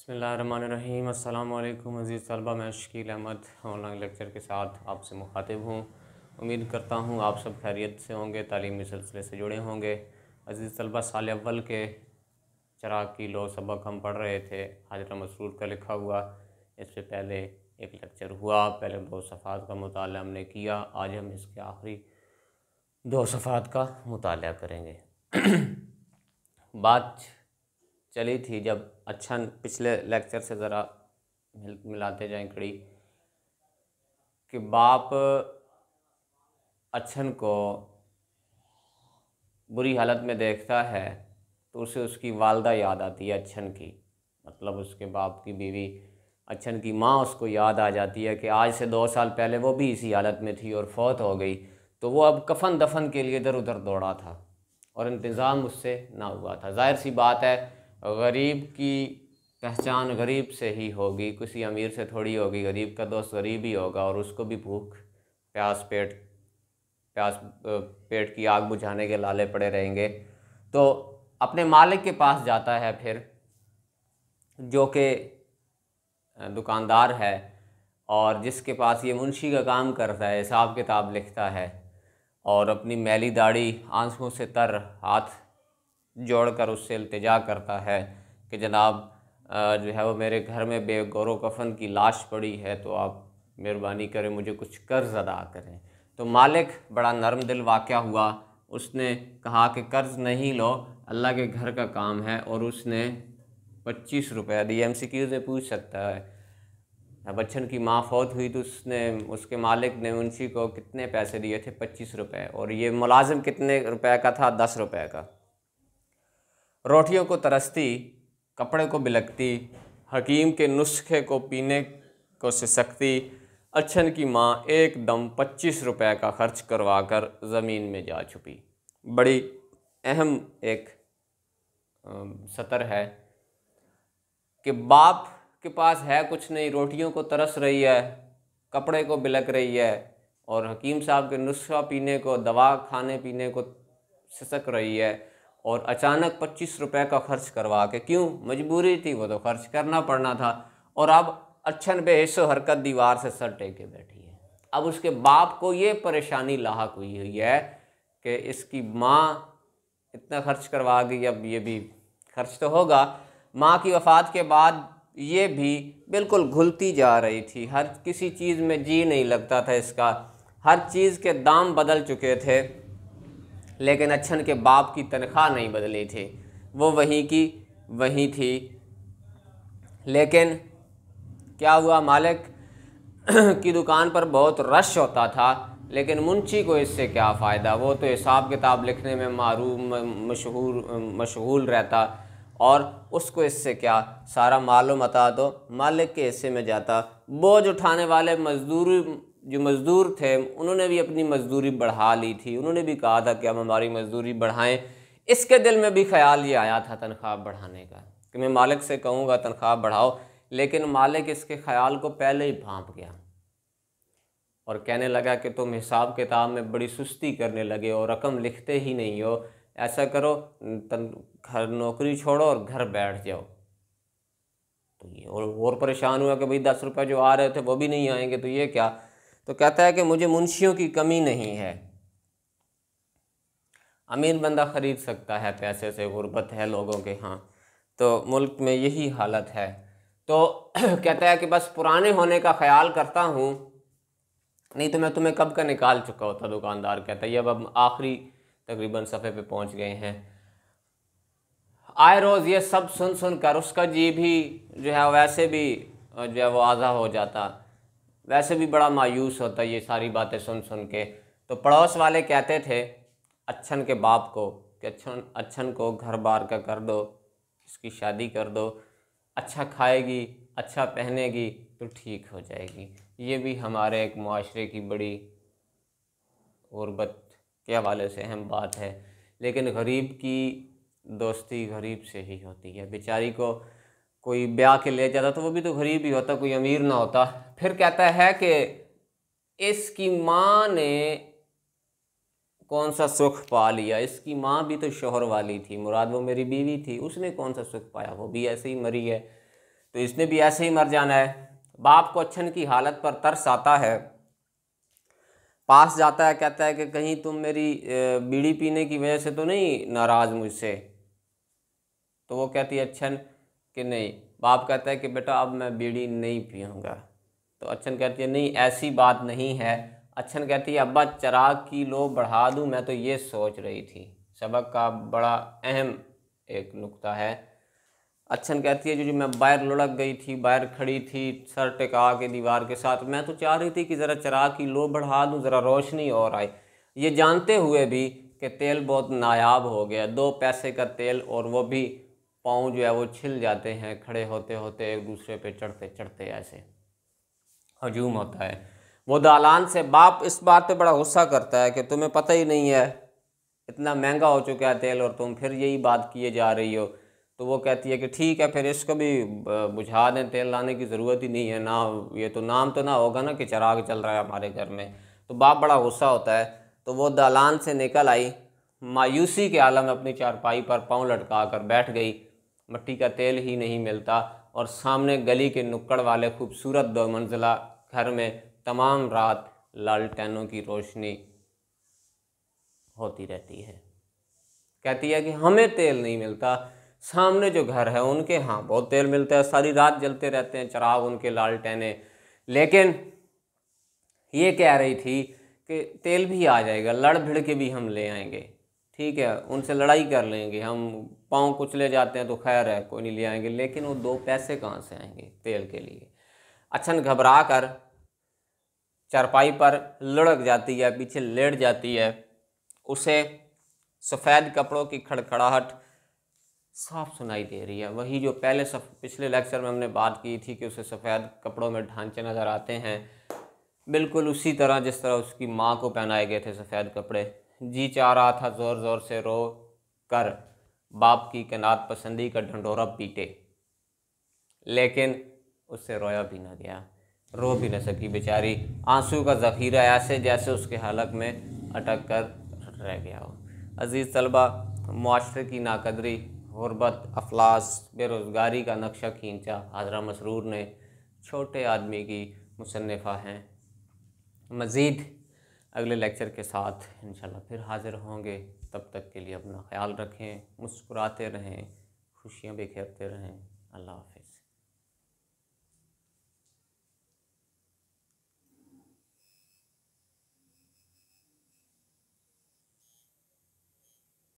बिस्मिल्लाहिर्रहमानिर्रहीम। अस्सलाम वालेकुम अज़ीज़ तलबा, मैं शकील अहमद ऑनलाइन लेक्चर के साथ आपसे मुखातिब हूँ। उम्मीद करता हूँ आप सब खैरियत से होंगे, तालीमी सिलसिले से जुड़े होंगे। अज़ीज़ तलबा, साल अव्वल के चिराग की लो सबक हम पढ़ रहे थे, हाजरा मसरूर का लिखा हुआ। इससे पहले एक लेक्चर हुआ, पहले 2 सफ़ात का मुताला हमने किया। आज हम इसके आखिरी 2 सफ़ात का मुताला करेंगे। बात चली थी जब अच्छा पिछले लेक्चर से ज़रा मिलाते जाएं कड़ी कि बाप अच्छन को बुरी हालत में देखता है तो उसे उसकी वालदा याद आती है अच्छन की, मतलब उसके बाप की बीवी अच्छन की माँ उसको याद आ जाती है कि आज से 2 साल पहले वो भी इसी हालत में थी और फौत हो गई। तो वो अब कफन दफन के लिए इधर उधर दौड़ा था और इंतज़ाम उससे ना हुआ था। जाहिर सी बात है, गरीब की पहचान गरीब से ही होगी, किसी अमीर से थोड़ी होगी। गरीब का दोस्त गरीब ही होगा और उसको भी भूख प्यास पेट की आग बुझाने के लाले पड़े रहेंगे। तो अपने मालिक के पास जाता है फिर, जो कि दुकानदार है और जिसके पास ये मुंशी का काम करता है, हिसाब किताब लिखता है, और अपनी मैली दाढ़ी आंसुओं से तर हाथ जोड़कर उससे इल्तिजा करता है कि जनाब जो है वो मेरे घर में बेगौरो कफन की लाश पड़ी है, तो आप मेहरबानी करें मुझे कुछ कर्ज़ अदा करें। तो मालिक बड़ा नरम दिल वाक़या हुआ, उसने कहा कि कर्ज़ नहीं लो, अल्लाह के घर का काम है। और उसने 25 रुपये दिए। MCQ से पूछ सकता है। बच्चन की माँ फौत हुई तो उसके मालिक ने मुंशी को कितने पैसे दिए थे? 25 रुपये। और ये मुलाजिम कितने रुपए का था? 10 रुपये का। रोटियों को तरसती, कपड़े को बिलकती, हकीम के नुस्खे को पीने को सिसकती, अच्छन की माँ एकदम 25 रुपये का खर्च करवा कर ज़मीन में जा छुपी। बड़ी अहम एक सतर है कि बाप के पास है कुछ नहीं, रोटियों को तरस रही है, कपड़े को बिलक रही है और हकीम साहब के नुस्खा पीने को, दवा खाने पीने को सिसक रही है, और अचानक 25 रुपये का खर्च करवा के, क्यों? मजबूरी थी, वो तो खर्च करना पड़ना था। और अब अच्छन बेहिस्सो हरकत दीवार से सर टेके बैठी है। अब उसके बाप को ये परेशानी लाहक हुई है कि इसकी माँ इतना खर्च करवा गई, अब ये भी खर्च तो होगा। माँ की वफ़ात के बाद ये भी बिल्कुल घुलती जा रही थी, हर किसी चीज़ में जी नहीं लगता था इसका, हर चीज़ के दाम बदल चुके थे, लेकिन अच्छन के बाप की तनख्वाह नहीं बदली थी, वो वहीं की वहीं थी। लेकिन क्या हुआ, मालिक की दुकान पर बहुत रश होता था, लेकिन मुंशी को इससे क्या फ़ायदा? वो तो हिसाब किताब लिखने में मशगूल रहता, और उसको इससे क्या, सारा मालूम अता तो मालिक के हिस्से में जाता। बोझ उठाने वाले जो मज़दूर थे, उन्होंने भी अपनी मज़दूरी बढ़ा ली थी, उन्होंने भी कहा था कि हम हमारी मज़दूरी बढ़ाएं। इसके दिल में भी ख्याल ये आया था तनख्वाह बढ़ाने का कि मैं मालिक से कहूँगा तनख्वाह बढ़ाओ, लेकिन मालिक इसके ख्याल को पहले ही भांप गया और कहने लगा कि तुम हिसाब किताब में बड़ी सुस्ती करने लगे हो, रकम लिखते ही नहीं हो, ऐसा करो घर नौकरी छोड़ो और घर बैठ जाओ। तो ये और परेशान हुआ कि भाई 10 रुपये जो आ रहे थे वो भी नहीं आएंगे, तो ये क्या? तो कहता है कि मुझे मुंशियों की कमी नहीं है, अमीर बंदा ख़रीद सकता है पैसे से, गुर्बत है लोगों के यहाँ, तो मुल्क में यही हालत है। तो कहता है कि बस पुराने होने का ख्याल करता हूँ, नहीं तो मैं तुम्हें कब का निकाल चुका होता। दुकानदार कहता है, अब हम आखिरी तकरीबन सफ़े पे पहुँच गए हैं। आए रोज़ ये सब सुन सुन कर उसका जी भी जो है वैसे भी जो है वो आज़ा हो जाता, वैसे भी बड़ा मायूस होता ये सारी बातें सुन सुन के। तो पड़ोस वाले कहते थे अच्छन के बाप को कि अच्छन को घर बार का कर दो, इसकी शादी कर दो, अच्छा खाएगी, अच्छा पहनेगी तो ठीक हो जाएगी। ये भी हमारे एक मुआशरे की बड़ी गुर्बत के हवाले से अहम बात है। लेकिन गरीब की दोस्ती गरीब से ही होती है। बेचारी को कोई ब्याह के ले जाता तो वो भी तो गरीब ही होता, कोई अमीर ना होता। फिर कहता है कि इसकी माँ ने कौन सा सुख पा लिया, इसकी माँ भी तो शोहर वाली थी, मुराद वो मेरी बीवी थी, उसने कौन सा सुख पाया, वो भी ऐसे ही मरी है। तो इसने भी ऐसे ही मर जाना है। बाप को अच्छन की हालत पर तरस आता है, पास जाता है, कहता है कि कहीं तुम मेरी बीड़ी पीने की वजह से तो नहीं नाराज़ मुझसे। तो वो कहती है अच्छन कि नहीं। बाप कहता है कि बेटा अब मैं बीड़ी नहीं पीऊँगा। तो अच्छन कहती है नहीं ऐसी बात नहीं है। अच्छन कहती है अब्बा चिराग की लो बढ़ा दूँ, मैं तो ये सोच रही थी। सबक का बड़ा अहम एक नुक्ता है। अच्छन कहती है जो मैं बाहर लुढ़क गई थी, बाहर खड़ी थी सर टिका के दीवार के साथ, मैं तो चाह रही थी कि ज़रा चिराग की लो बढ़ा दूँ, ज़रा रोशनी और आए, ये जानते हुए भी कि तेल बहुत नायाब हो गया, 2 पैसे का तेल, और वो भी पाँव जो है वो छिल जाते हैं खड़े होते होते, एक दूसरे पे चढ़ते चढ़ते ऐसे हजूम होता है। वो दालान से बाप इस बात पे बड़ा गुस्सा करता है कि तुम्हें पता ही नहीं है इतना महंगा हो चुका है तेल और तुम फिर यही बात किए जा रही हो। तो वो कहती है कि ठीक है फिर इसको भी बुझा दें, तेल लाने की ज़रूरत ही नहीं है ना, ये तो नाम तो ना होगा ना कि चिराग चल रहा है हमारे घर में। तो बाप बड़ा गुस्सा होता है। तो वो दालान से निकल आई, मायूसी के आलम में अपनी चारपाई पर पाँव लटका कर बैठ गई। मिट्टी का तेल ही नहीं मिलता और सामने गली के नुक्कड़ वाले खूबसूरत 2 मंजिला घर में तमाम रात लालटेनों की रोशनी होती रहती है। कहती है कि हमें तेल नहीं मिलता, सामने जो घर है उनके यहाँ बहुत तेल मिलता है, सारी रात जलते रहते हैं चिराग उनके लालटेने। लेकिन ये कह रही थी कि तेल भी आ जाएगा, लड़ भिड़ के भी हम ले आएंगे, ठीक है उनसे लड़ाई कर लेंगे, हम पाँव कुचले जाते हैं तो खैर है कोई नहीं ले आएंगे, लेकिन वो 2 पैसे कहाँ से आएंगे तेल के लिए। अच्छन घबरा कर चारपाई पर लुढ़क जाती है, पीछे लेट जाती है। उसे सफ़ेद कपड़ों की खड़खड़ाहट साफ सुनाई दे रही है, वही जो पहले पिछले लेक्चर में हमने बात की थी कि उसे सफ़ेद कपड़ों में ढांचे नज़र आते हैं, बिल्कुल उसी तरह जिस तरह उसकी माँ को पहनाए गए थे सफ़ेद कपड़े। जी चाह रहा था ज़ोर ज़ोर से रो कर बाप की कनात पसंदी का ढंढोरा पीटे, लेकिन उससे रोया भी ना गया, रो भी न सकी बेचारी। आंसू का ज़ख़ीरा ऐसे जैसे उसके हलक में अटक कर रह गया हो। अज़ीज़ तलबा, मुआशरे की नाकदरी, गुरबत, अफलास, बेरोज़गारी का नक्शा खींचा हाजरा मसरूर ने। छोटे आदमी की मुसन्निफ़ा हैं। मज़ीद अगले लेक्चर के साथ इंशाल्लाह फिर हाज़िर होंगे। तब तक के लिए अपना ख्याल रखें, मुस्कुराते रहें, खुशियाँ बिखेरते रहें। अल्लाह हाफ़िज़।